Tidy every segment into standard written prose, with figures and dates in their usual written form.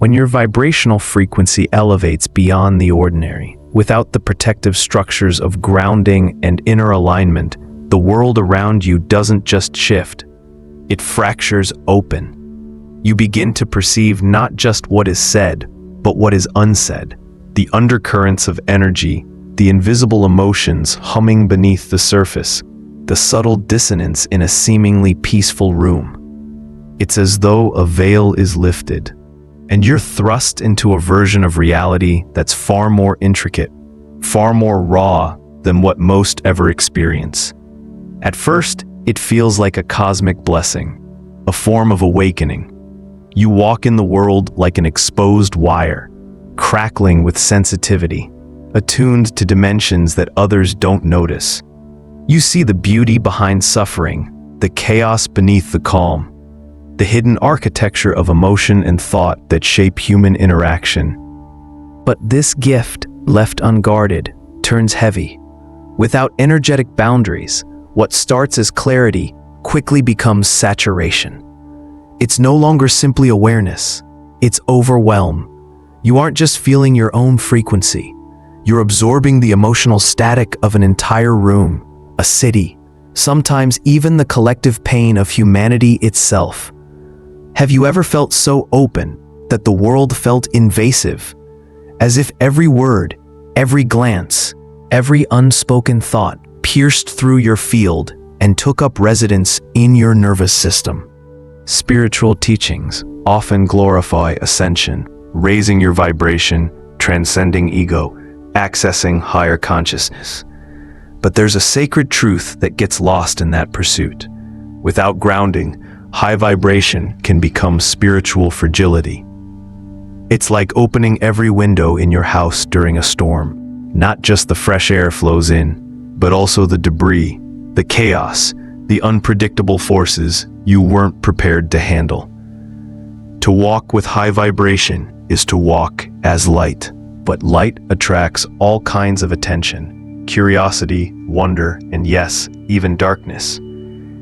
When your vibrational frequency elevates beyond the ordinary, without the protective structures of grounding and inner alignment, the world around you doesn't just shift, it fractures open. You begin to perceive not just what is said, but what is unsaid, the undercurrents of energy, the invisible emotions humming beneath the surface, the subtle dissonance in a seemingly peaceful room. It's as though a veil is lifted, and you're thrust into a version of reality that's far more intricate, far more raw than what most ever experience. At first, it feels like a cosmic blessing, a form of awakening. You walk in the world like an exposed wire, crackling with sensitivity, attuned to dimensions that others don't notice. You see the beauty behind suffering, the chaos beneath the calm, the hidden architecture of emotion and thought that shape human interaction. But this gift, left unguarded, turns heavy. Without energetic boundaries, what starts as clarity quickly becomes saturation. It's no longer simply awareness, it's overwhelm. You aren't just feeling your own frequency, you're absorbing the emotional static of an entire room, a city, sometimes even the collective pain of humanity itself. Have you ever felt so open that the world felt invasive, as if every word, every glance, every unspoken thought pierced through your field and took up residence in your nervous system? Spiritual teachings often glorify ascension, raising your vibration, transcending ego, accessing higher consciousness. But there's a sacred truth that gets lost in that pursuit. Without grounding, high vibration can become spiritual fragility. It's like opening every window in your house during a storm. Not just the fresh air flows in, but also the debris, the chaos, the unpredictable forces you weren't prepared to handle. To walk with high vibration is to walk as light, but light attracts all kinds of attention, curiosity, wonder, and yes, even darkness.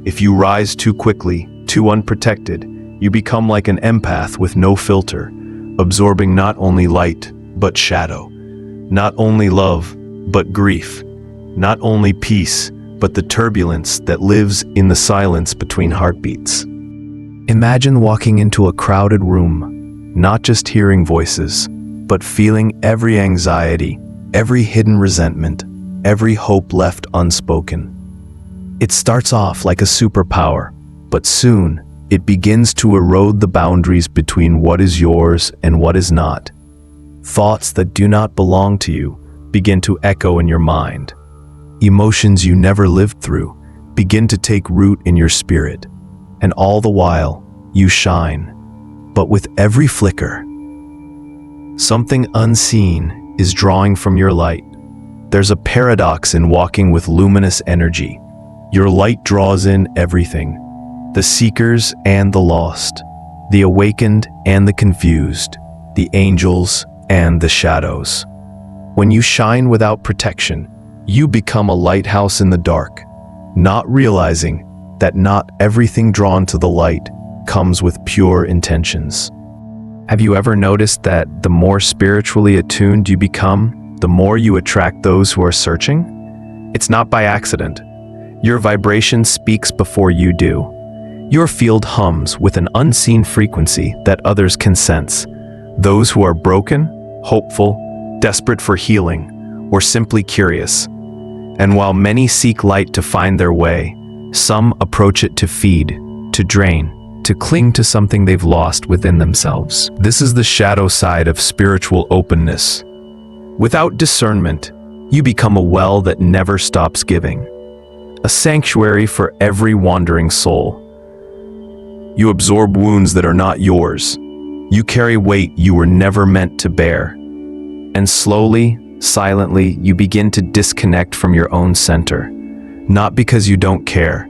If you rise too quickly, too unprotected, you become like an empath with no filter, absorbing not only light, but shadow, not only love, but grief, not only peace, but the turbulence that lives in the silence between heartbeats. Imagine walking into a crowded room, not just hearing voices, but feeling every anxiety, every hidden resentment, every hope left unspoken. It starts off like a superpower, but soon it begins to erode the boundaries between what is yours and what is not. Thoughts that do not belong to you begin to echo in your mind. Emotions you never lived through begin to take root in your spirit, and all the while, you shine. But with every flicker, something unseen is drawing from your light. There's a paradox in walking with luminous energy. Your light draws in everything, the seekers and the lost, the awakened and the confused, the angels and the shadows. When you shine without protection, you become a lighthouse in the dark, not realizing that not everything drawn to the light comes with pure intentions. Have you ever noticed that the more spiritually attuned you become, the more you attract those who are searching? It's not by accident. Your vibration speaks before you do. Your field hums with an unseen frequency that others can sense. Those who are broken, hopeful, desperate for healing, or simply curious. And while many seek light to find their way, some approach it to feed, to drain, to cling to something they've lost within themselves. This is the shadow side of spiritual openness. Without discernment, you become a well that never stops giving, a sanctuary for every wandering soul. You absorb wounds that are not yours. You carry weight you were never meant to bear. And slowly, silently, you begin to disconnect from your own center. Not because you don't care,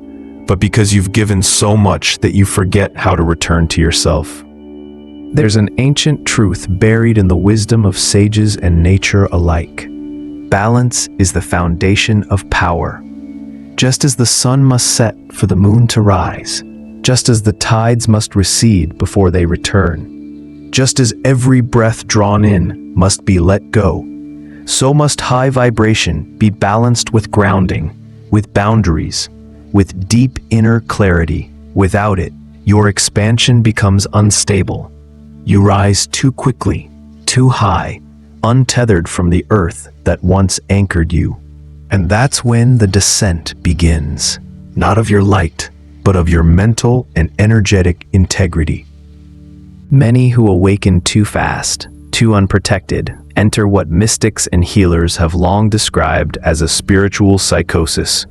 but because you've given so much that you forget how to return to yourself. There's an ancient truth buried in the wisdom of sages and nature alike. Balance is the foundation of power. Just as the sun must set for the moon to rise, just as the tides must recede before they return, Just as every breath drawn in must be let go, so must high vibration be balanced with grounding, with boundaries, with deep inner clarity. Without it, your expansion becomes unstable. You rise too quickly, too high, untethered from the earth that once anchored you. And that's when the descent begins, not of your light, but of your mental and energetic integrity. Many who awaken too fast, too unprotected, enter what mystics and healers have long described as a spiritual psychosis,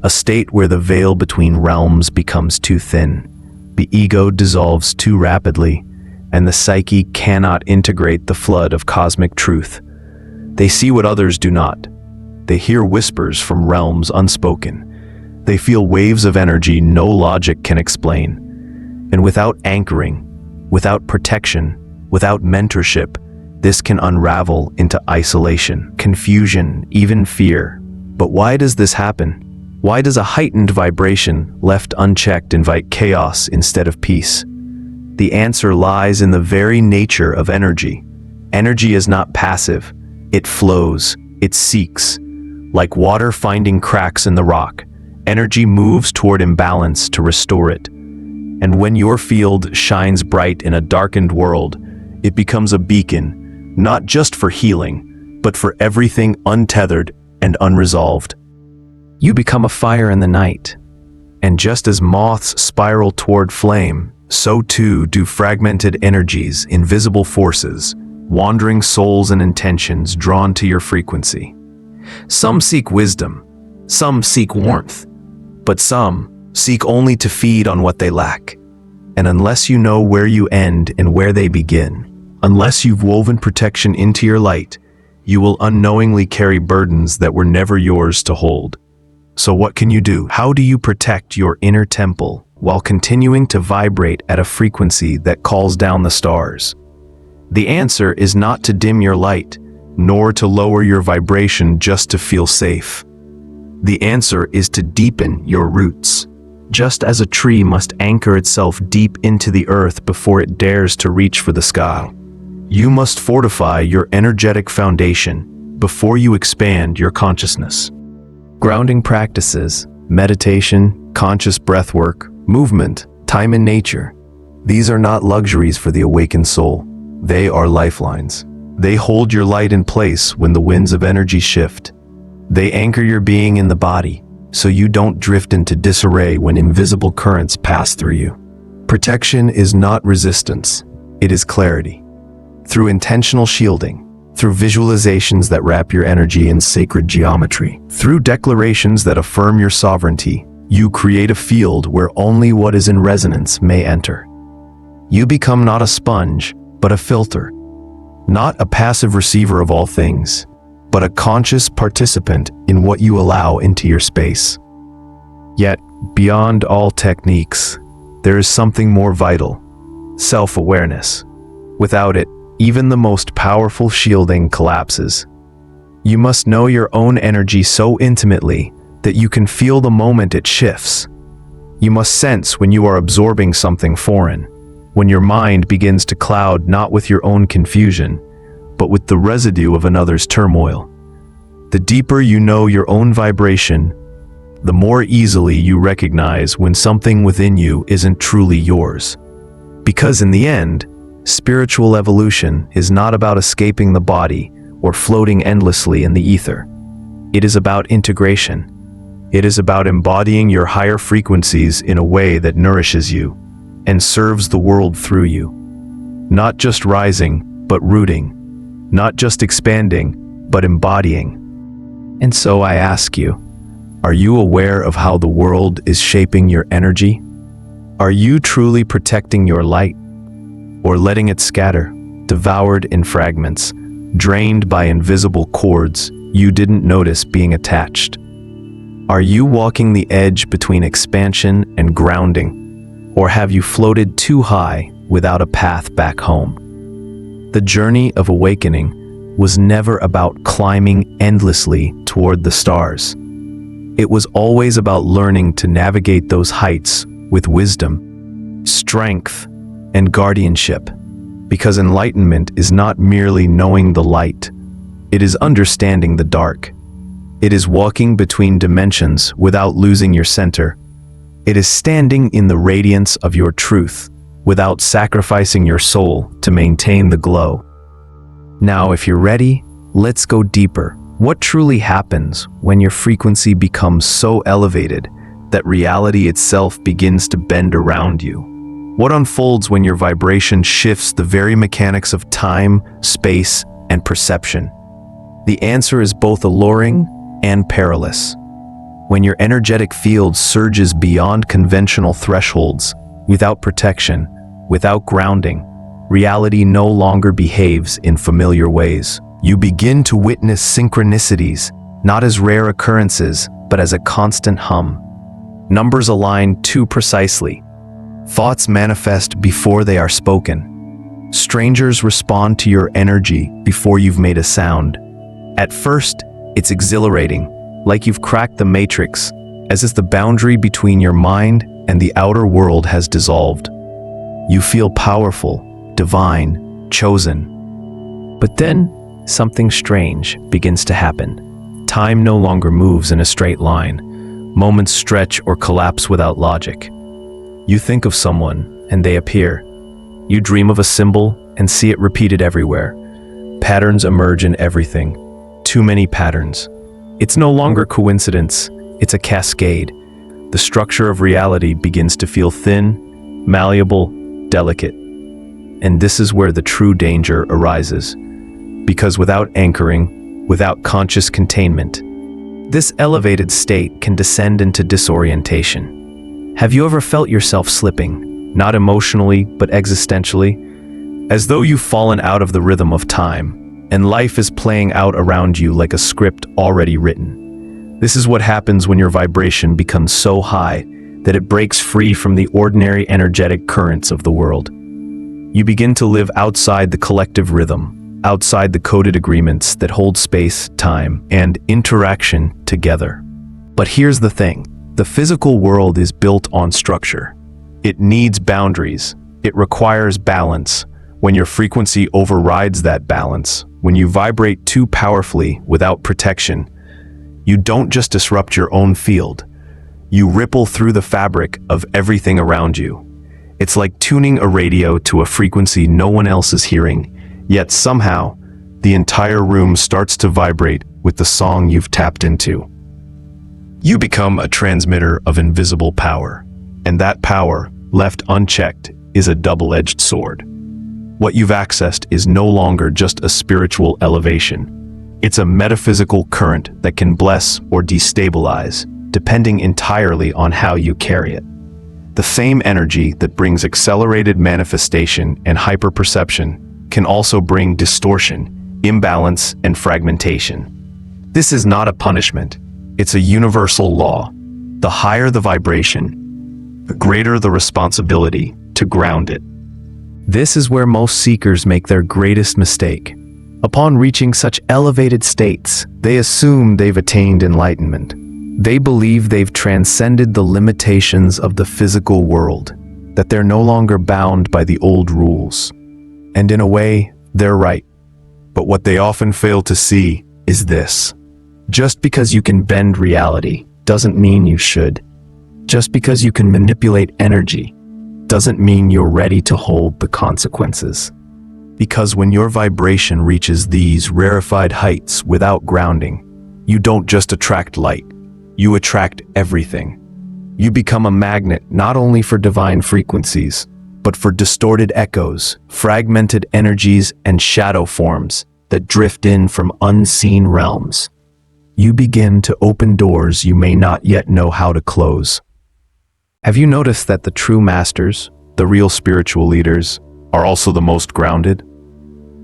a state where the veil between realms becomes too thin, the ego dissolves too rapidly, and the psyche cannot integrate the flood of cosmic truth. They see what others do not. They hear whispers from realms unspoken. They feel waves of energy no logic can explain. And without anchoring, without protection, without mentorship, this can unravel into isolation, confusion, even fear. But why does this happen? Why does a heightened vibration left unchecked invite chaos instead of peace? The answer lies in the very nature of energy. Energy is not passive. It flows. It seeks. Like water finding cracks in the rock, energy moves toward imbalance to restore it. And when your field shines bright in a darkened world, it becomes a beacon, not just for healing, but for everything untethered and unresolved. You become a fire in the night. And just as moths spiral toward flame, so too do fragmented energies, invisible forces, wandering souls and intentions drawn to your frequency. Some seek wisdom, some seek warmth, but some seek only to feed on what they lack. And unless you know where you end and where they begin, unless you've woven protection into your light, you will unknowingly carry burdens that were never yours to hold. So what can you do? How do you protect your inner temple while continuing to vibrate at a frequency that calls down the stars? The answer is not to dim your light, nor to lower your vibration just to feel safe. The answer is to deepen your roots. Just as a tree must anchor itself deep into the earth before it dares to reach for the sky, you must fortify your energetic foundation before you expand your consciousness. Grounding practices, meditation, conscious breathwork, movement, time in nature, these are not luxuries for the awakened soul. They are lifelines. They hold your light in place when the winds of energy shift. They anchor your being in the body, so you don't drift into disarray when invisible currents pass through you. Protection is not resistance, it is clarity. Through intentional shielding, through visualizations that wrap your energy in sacred geometry, through declarations that affirm your sovereignty, you create a field where only what is in resonance may enter. You become not a sponge, but a filter. Not a passive receiver of all things, but a conscious participant in what you allow into your space. Yet, beyond all techniques, there is something more vital: self-awareness. Without it, even the most powerful shielding collapses. You must know your own energy so intimately that you can feel the moment it shifts. You must sense when you are absorbing something foreign, when your mind begins to cloud not with your own confusion, but with the residue of another's turmoil. The deeper you know your own vibration, the more easily you recognize when something within you isn't truly yours. Because in the end, spiritual evolution is not about escaping the body or floating endlessly in the ether. It is about integration. It is about embodying your higher frequencies in a way that nourishes you and serves the world through you. Not just rising, but rooting. Not just expanding, but embodying. And so I ask you, are you aware of how the world is shaping your energy? Are you truly protecting your light, or letting it scatter, devoured in fragments, drained by invisible cords you didn't notice being attached? Are you walking the edge between expansion and grounding, or have you floated too high without a path back home? The journey of awakening was never about climbing endlessly toward the stars. It was always about learning to navigate those heights with wisdom, strength, and guardianship. Because enlightenment is not merely knowing the light, it is understanding the dark. It is walking between dimensions without losing your center. It is standing in the radiance of your truth without sacrificing your soul to maintain the glow. Now, if you're ready, let's go deeper. What truly happens when your frequency becomes so elevated that reality itself begins to bend around you? What unfolds when your vibration shifts the very mechanics of time, space, and perception? The answer is both alluring and perilous. When your energetic field surges beyond conventional thresholds, without protection, without grounding, reality no longer behaves in familiar ways. You begin to witness synchronicities, not as rare occurrences, but as a constant hum. Numbers align too precisely. Thoughts manifest before they are spoken. Strangers respond to your energy before you've made a sound. At first, it's exhilarating, like you've cracked the matrix, as if the boundary between your mind and the outer world has dissolved. You feel powerful, divine, chosen. But then, something strange begins to happen. Time no longer moves in a straight line. Moments stretch or collapse without logic. You think of someone, and they appear. You dream of a symbol and see it repeated everywhere. Patterns emerge in everything. Too many patterns. It's no longer coincidence, it's a cascade. The structure of reality begins to feel thin, malleable, delicate. And this is where the true danger arises. Because without anchoring, without conscious containment, this elevated state can descend into disorientation. Have you ever felt yourself slipping, not emotionally, but existentially? As though you've fallen out of the rhythm of time, and life is playing out around you like a script already written. This is what happens when your vibration becomes so high that it breaks free from the ordinary energetic currents of the world. You begin to live outside the collective rhythm, outside the coded agreements that hold space, time, and interaction together. But here's the thing. The physical world is built on structure. It needs boundaries. It requires balance. When your frequency overrides that balance, when you vibrate too powerfully without protection, you don't just disrupt your own field. You ripple through the fabric of everything around you. It's like tuning a radio to a frequency no one else is hearing, yet somehow, the entire room starts to vibrate with the song you've tapped into. You become a transmitter of invisible power, and that power, left unchecked, is a double-edged sword. What you've accessed is no longer just a spiritual elevation. It's a metaphysical current that can bless or destabilize, depending entirely on how you carry it. The same energy that brings accelerated manifestation and hyperperception can also bring distortion, imbalance, and fragmentation. This is not a punishment. It's a universal law. The higher the vibration, the greater the responsibility to ground it. This is where most seekers make their greatest mistake. Upon reaching such elevated states, they assume they've attained enlightenment. They believe they've transcended the limitations of the physical world, that they're no longer bound by the old rules. And in a way, they're right. But what they often fail to see is this. Just because you can bend reality doesn't mean you should. Just because you can manipulate energy doesn't mean you're ready to hold the consequences. Because when your vibration reaches these rarefied heights without grounding, you don't just attract light, you attract everything. You become a magnet not only for divine frequencies, but for distorted echoes, fragmented energies, and shadow forms that drift in from unseen realms. You begin to open doors you may not yet know how to close. Have you noticed that the true masters, the real spiritual leaders, are also the most grounded?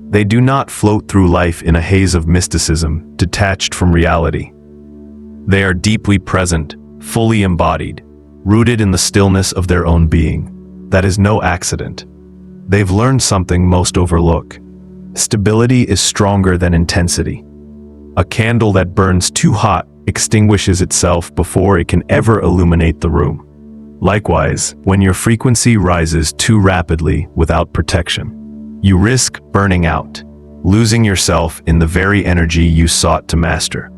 They do not float through life in a haze of mysticism, detached from reality. They are deeply present, fully embodied, rooted in the stillness of their own being. That is no accident. They've learned something most overlook. Stability is stronger than intensity. A candle that burns too hot extinguishes itself before it can ever illuminate the room. Likewise, when your frequency rises too rapidly without protection, You risk burning out, losing yourself in the very energy you sought to master.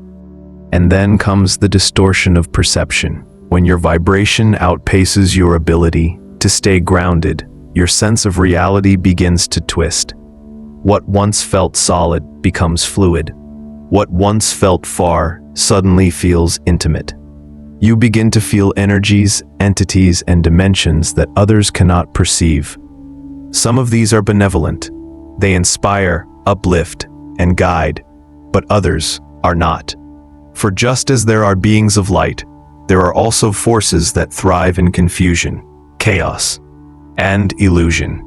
And then comes the distortion of perception. When your vibration outpaces your ability to stay grounded, your sense of reality begins to twist. What once felt solid becomes fluid. What once felt far suddenly feels intimate. You begin to feel energies, entities, and dimensions that others cannot perceive. Some of these are benevolent. They inspire, uplift, and guide, but others are not. For just as there are beings of light, there are also forces that thrive in confusion, chaos, and illusion.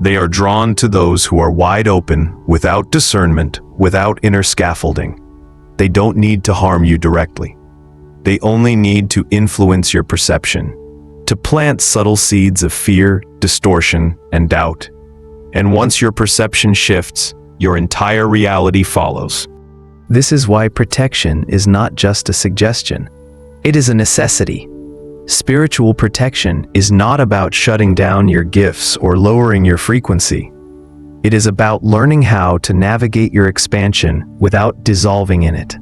They are drawn to those who are wide open, without discernment, without inner scaffolding. They don't need to harm you directly. They only need to influence your perception, to plant subtle seeds of fear, distortion, and doubt. And once your perception shifts, your entire reality follows. This is why protection is not just a suggestion. It is a necessity. Spiritual protection is not about shutting down your gifts or lowering your frequency. It is about learning how to navigate your expansion without dissolving in it.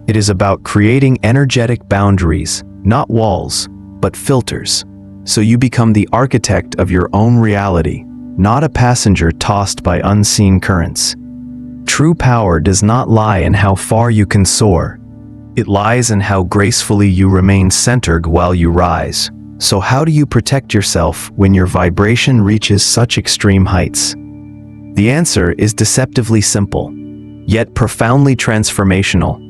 It is about creating energetic boundaries, not walls, but filters, so you become the architect of your own reality, not a passenger tossed by unseen currents. True power does not lie in how far you can soar. It lies in how gracefully you remain centered while you rise. So how do you protect yourself when your vibration reaches such extreme heights? The answer is deceptively simple, yet profoundly transformational.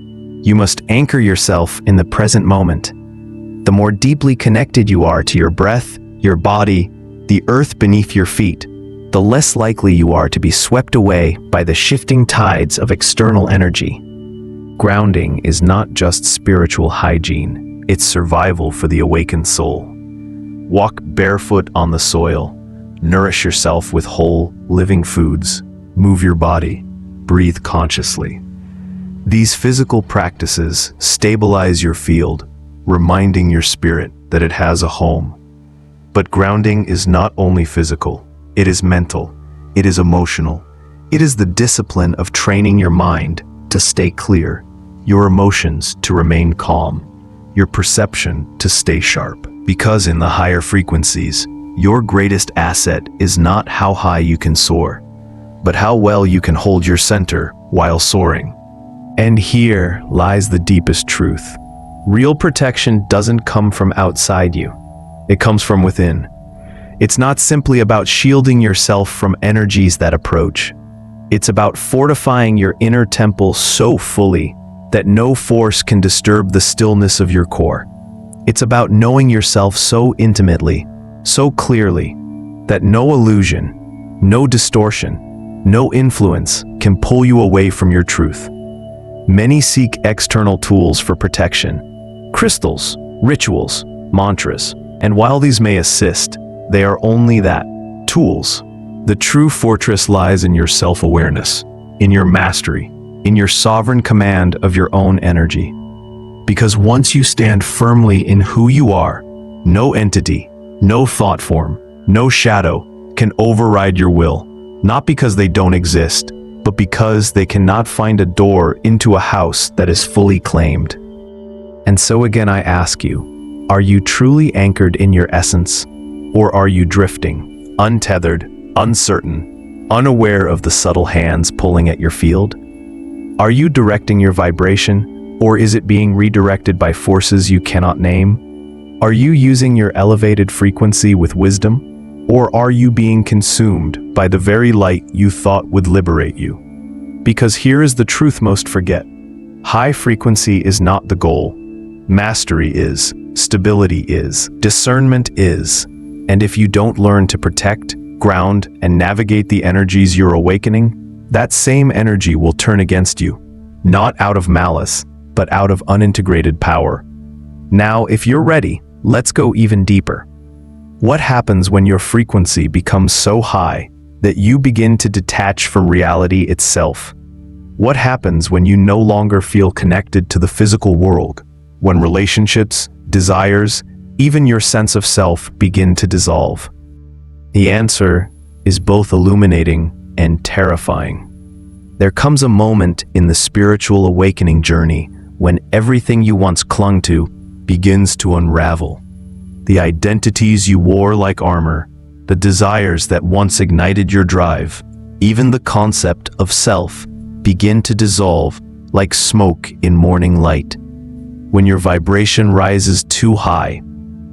You must anchor yourself in the present moment. The more deeply connected you are to your breath, your body, the earth beneath your feet, the less likely you are to be swept away by the shifting tides of external energy. Grounding is not just spiritual hygiene, it's survival for the awakened soul. Walk barefoot on the soil, nourish yourself with whole, living foods, move your body, breathe consciously. These physical practices stabilize your field, reminding your spirit that it has a home. But grounding is not only physical, it is mental, it is emotional. It is the discipline of training your mind to stay clear, your emotions to remain calm, your perception to stay sharp. Because in the higher frequencies, your greatest asset is not how high you can soar, but how well you can hold your center while soaring. And here lies the deepest truth. Real protection doesn't come from outside you. It comes from within. It's not simply about shielding yourself from energies that approach. It's about fortifying your inner temple so fully that no force can disturb the stillness of your core. It's about knowing yourself so intimately, so clearly, that no illusion, no distortion, no influence can pull you away from your truth. Many seek external tools for protection, crystals, rituals, mantras, and while these may assist, they are only that, tools. The true fortress lies in your self-awareness, in your mastery, in your sovereign command of your own energy. Because once you stand firmly in who you are, no entity, no thought form, no shadow can override your will, not because they don't exist, but because they cannot find a door into a house that is fully claimed. And so again I ask you, are you truly anchored in your essence, or are you drifting, untethered, uncertain, unaware of the subtle hands pulling at your field? Are you directing your vibration, or is it being redirected by forces you cannot name? Are you using your elevated frequency with wisdom? Or are you being consumed by the very light you thought would liberate you? Because here is the truth most forget. High frequency is not the goal. Mastery is, stability is, discernment is. And if you don't learn to protect, ground, and navigate the energies you're awakening, that same energy will turn against you, not out of malice, but out of unintegrated power. Now, if you're ready, let's go even deeper. What happens when your frequency becomes so high that you begin to detach from reality itself? What happens when you no longer feel connected to the physical world, when relationships, desires, even your sense of self begin to dissolve? The answer is both illuminating and terrifying. There comes a moment in the spiritual awakening journey when everything you once clung to begins to unravel. The identities you wore like armor, the desires that once ignited your drive, even the concept of self begin to dissolve like smoke in morning light. When your vibration rises too high,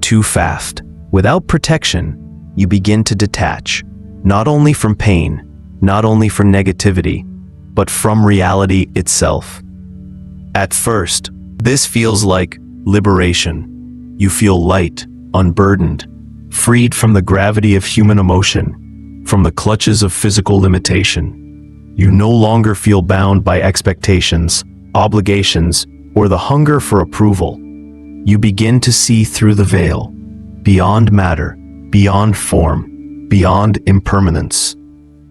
too fast, without protection, you begin to detach, not only from pain, not only from negativity, but from reality itself. At first, this feels like liberation. You feel light, unburdened, freed from the gravity of human emotion, from the clutches of physical limitation. You no longer feel bound by expectations, obligations, or the hunger for approval. You begin to see through the veil, beyond matter, beyond form, beyond impermanence.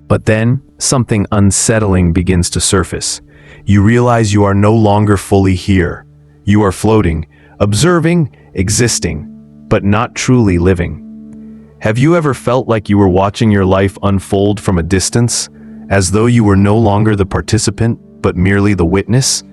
But then, something unsettling begins to surface. You realize you are no longer fully here. You are floating, observing, existing, but not truly living. Have you ever felt like you were watching your life unfold from a distance, as though you were no longer the participant, but merely the witness?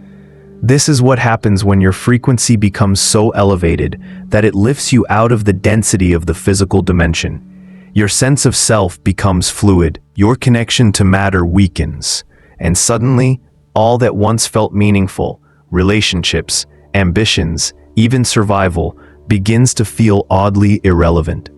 This is what happens when your frequency becomes so elevated that it lifts you out of the density of the physical dimension. Your sense of self becomes fluid, your connection to matter weakens, and suddenly, all that once felt meaningful, relationships, ambitions, even survival, begins to feel oddly irrelevant.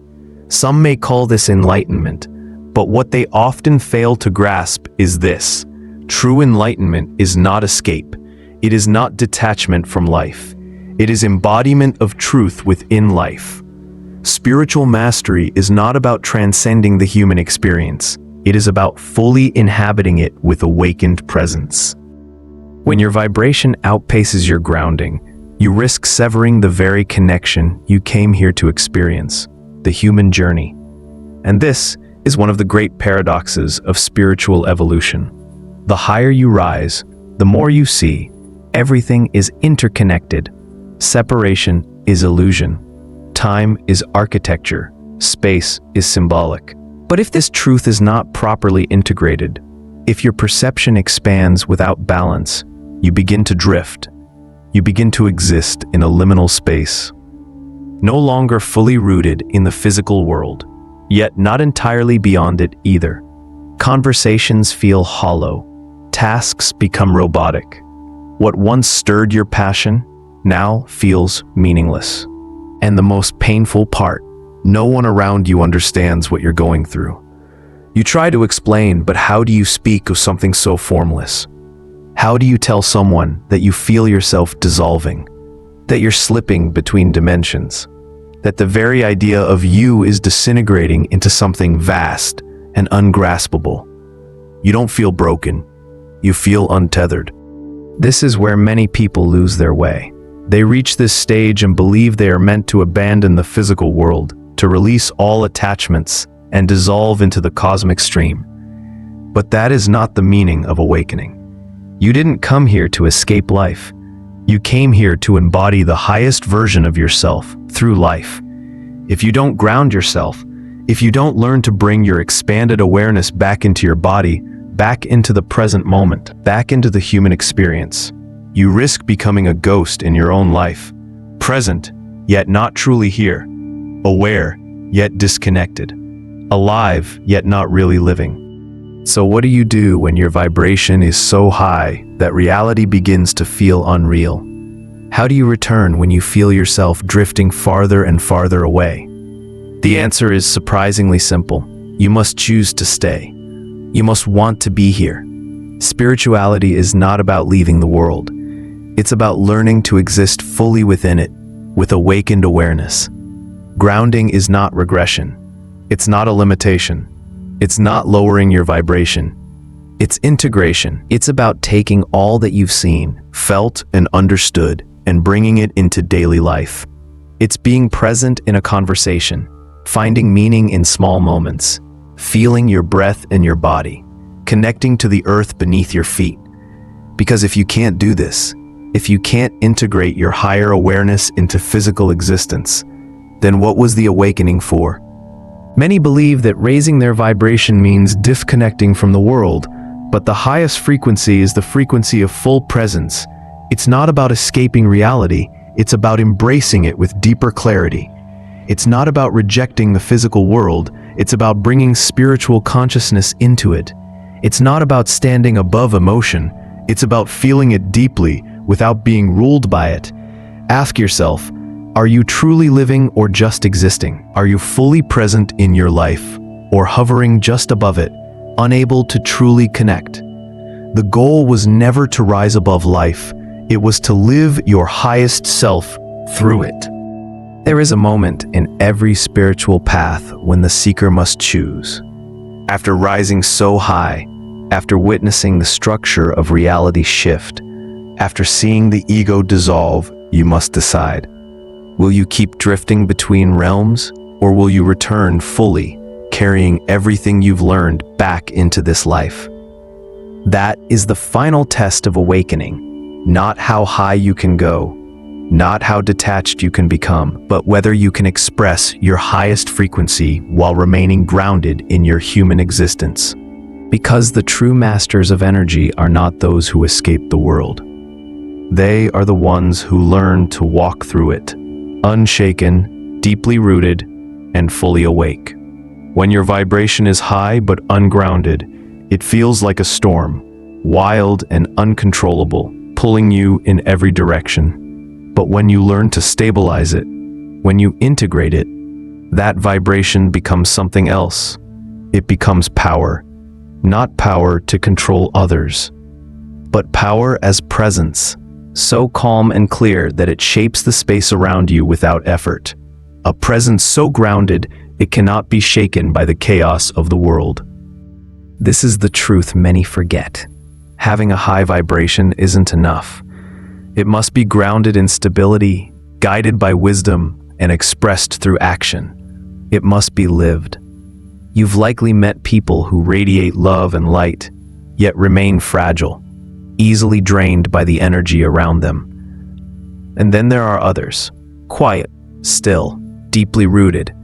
Some may call this enlightenment, but what they often fail to grasp is this: true enlightenment is not escape. It is not detachment from life. It is embodiment of truth within life. Spiritual mastery is not about transcending the human experience. It is about fully inhabiting it with awakened presence. When your vibration outpaces your grounding, you risk severing the very connection you came here to experience, the human journey. And this is one of the great paradoxes of spiritual evolution. The higher you rise, the more you see, everything is interconnected. Separation is illusion. Time is architecture. Space is symbolic. But if this truth is not properly integrated, if your perception expands without balance, you begin to drift. You begin to exist in a liminal space, no longer fully rooted in the physical world, yet not entirely beyond it either. Conversations feel hollow. Tasks become robotic. What once stirred your passion now feels meaningless. And the most painful part, no one around you understands what you're going through. You try to explain, but how do you speak of something so formless? How do you tell someone that you feel yourself dissolving, that you're slipping between dimensions, that the very idea of you is disintegrating into something vast and ungraspable? You don't feel broken. You feel untethered. This is where many people lose their way. They reach this stage and believe they are meant to abandon the physical world, to release all attachments and dissolve into the cosmic stream. But that is not the meaning of awakening. You didn't come here to escape life. You came here to embody the highest version of yourself through life. If you don't ground yourself, if you don't learn to bring your expanded awareness back into your body, back into the present moment, back into the human experience, you risk becoming a ghost in your own life, present, yet not truly here, aware, yet disconnected, alive, yet not really living. So what do you do when your vibration is so high that reality begins to feel unreal? How do you return when you feel yourself drifting farther and farther away? The answer is surprisingly simple. You must choose to stay. You must want to be here. Spirituality is not about leaving the world. It's about learning to exist fully within it, with awakened awareness. Grounding is not regression. It's not a limitation. It's not lowering your vibration. It's integration. It's about taking all that you've seen, felt, and understood, and bringing it into daily life. It's being present in a conversation, finding meaning in small moments, feeling your breath in your body, connecting to the earth beneath your feet. Because if you can't do this, if you can't integrate your higher awareness into physical existence, then what was the awakening for? Many believe that raising their vibration means disconnecting from the world, but the highest frequency is the frequency of full presence. It's not about escaping reality, it's about embracing it with deeper clarity. It's not about rejecting the physical world, it's about bringing spiritual consciousness into it. It's not about standing above emotion, it's about feeling it deeply without being ruled by it. Ask yourself, are you truly living or just existing? Are you fully present in your life or hovering just above it, unable to truly connect? The goal was never to rise above life, it was to live your highest self through it. There is a moment in every spiritual path when the seeker must choose. After rising so high, after witnessing the structure of reality shift, after seeing the ego dissolve, you must decide. Will you keep drifting between realms, or will you return fully, carrying everything you've learned back into this life? That is the final test of awakening. Not how high you can go, not how detached you can become, but whether you can express your highest frequency while remaining grounded in your human existence. Because the true masters of energy are not those who escape the world. They are the ones who learn to walk through it, unshaken, deeply rooted, and fully awake. When your vibration is high but ungrounded, it feels like a storm, wild and uncontrollable, pulling you in every direction. But when you learn to stabilize it, when you integrate it, that vibration becomes something else. It becomes power, not power to control others, but power as presence, so calm and clear that it shapes the space around you without effort. A presence so grounded, it cannot be shaken by the chaos of the world. This is the truth many forget. Having a high vibration isn't enough. It must be grounded in stability, guided by wisdom, and expressed through action. It must be lived. You've likely met people who radiate love and light, yet remain fragile, easily drained by the energy around them. And then there are others, quiet, still, deeply rooted,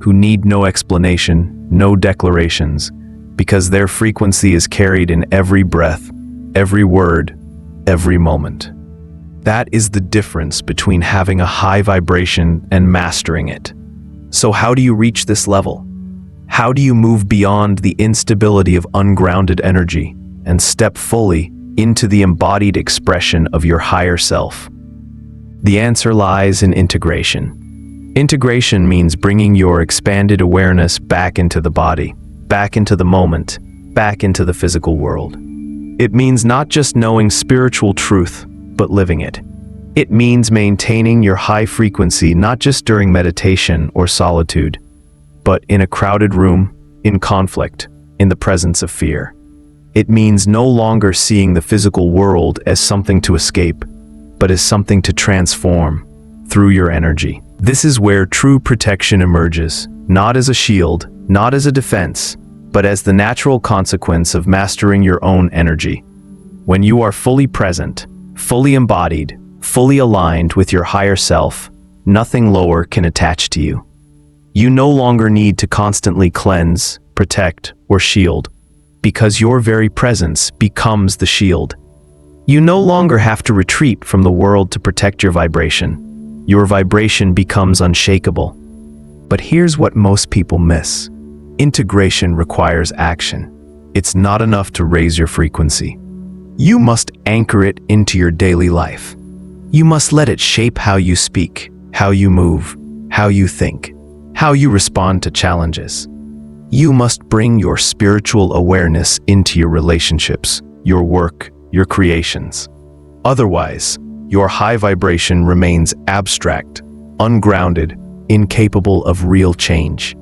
who need no explanation, no declarations, because their frequency is carried in every breath, every word, every moment. That is the difference between having a high vibration and mastering it. So how do you reach this level? How do you move beyond the instability of ungrounded energy and step fully into the embodied expression of your higher self? The answer lies in integration. Integration means bringing your expanded awareness back into the body, back into the moment, back into the physical world. It means not just knowing spiritual truth, but living it. It means maintaining your high frequency not just during meditation or solitude, but in a crowded room, in conflict, in the presence of fear. It means no longer seeing the physical world as something to escape, but as something to transform through your energy. This is where true protection emerges, not as a shield, not as a defense, but as the natural consequence of mastering your own energy. When you are fully present, fully embodied, fully aligned with your higher self, nothing lower can attach to you. You no longer need to constantly cleanse, protect, or shield, because your very presence becomes the shield. You no longer have to retreat from the world to protect your vibration. Your vibration becomes unshakable. But here's what most people miss. Integration requires action. It's not enough to raise your frequency. You must anchor it into your daily life. You must let it shape how you speak, how you move, how you think, how you respond to challenges. You must bring your spiritual awareness into your relationships, your work, your creations. Otherwise, your high vibration remains abstract, ungrounded, incapable of real change.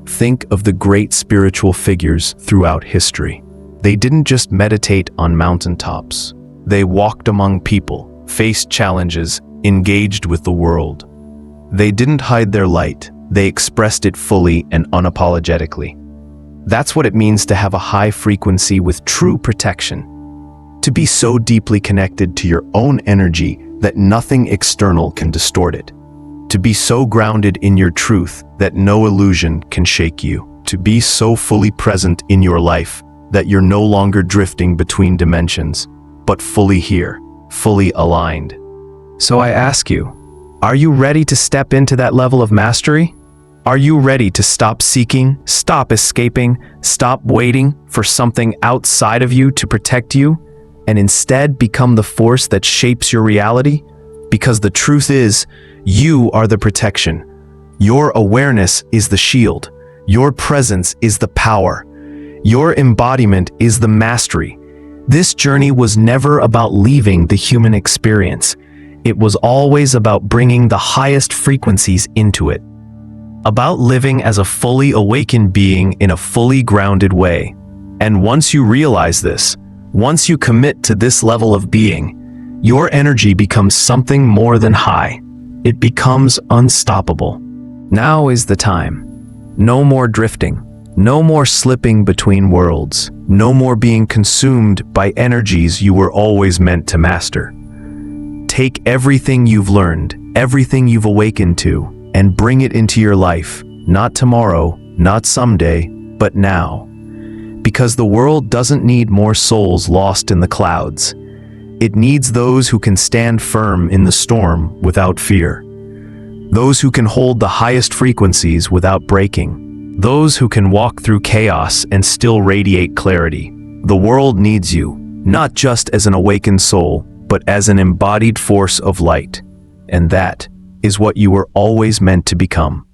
Think of the great spiritual figures throughout history. They didn't just meditate on mountaintops. They walked among people, faced challenges, engaged with the world. They didn't hide their light. They expressed it fully and unapologetically. That's what it means to have a high frequency with true protection. To be so deeply connected to your own energy that nothing external can distort it. To be so grounded in your truth that no illusion can shake you. To be so fully present in your life that you're no longer drifting between dimensions, but fully here, fully aligned. So I ask you, are you ready to step into that level of mastery? Are you ready to stop seeking, stop escaping, stop waiting for something outside of you to protect you, and instead become the force that shapes your reality? Because the truth is, you are the protection. Your awareness is the shield. Your presence is the power. Your embodiment is the mastery. This journey was never about leaving the human experience. It was always about bringing the highest frequencies into it. About living as a fully awakened being in a fully grounded way. And once you realize this, once you commit to this level of being, your energy becomes something more than high. It becomes unstoppable. Now is the time. No more drifting. No more slipping between worlds. No more being consumed by energies you were always meant to master. Take everything you've learned, everything you've awakened to, and bring it into your life, not tomorrow, not someday, but now. Because the world doesn't need more souls lost in the clouds. It needs those who can stand firm in the storm without fear. Those who can hold the highest frequencies without breaking. Those who can walk through chaos and still radiate clarity. The world needs you, not just as an awakened soul, but as an embodied force of light. And that is what you were always meant to become.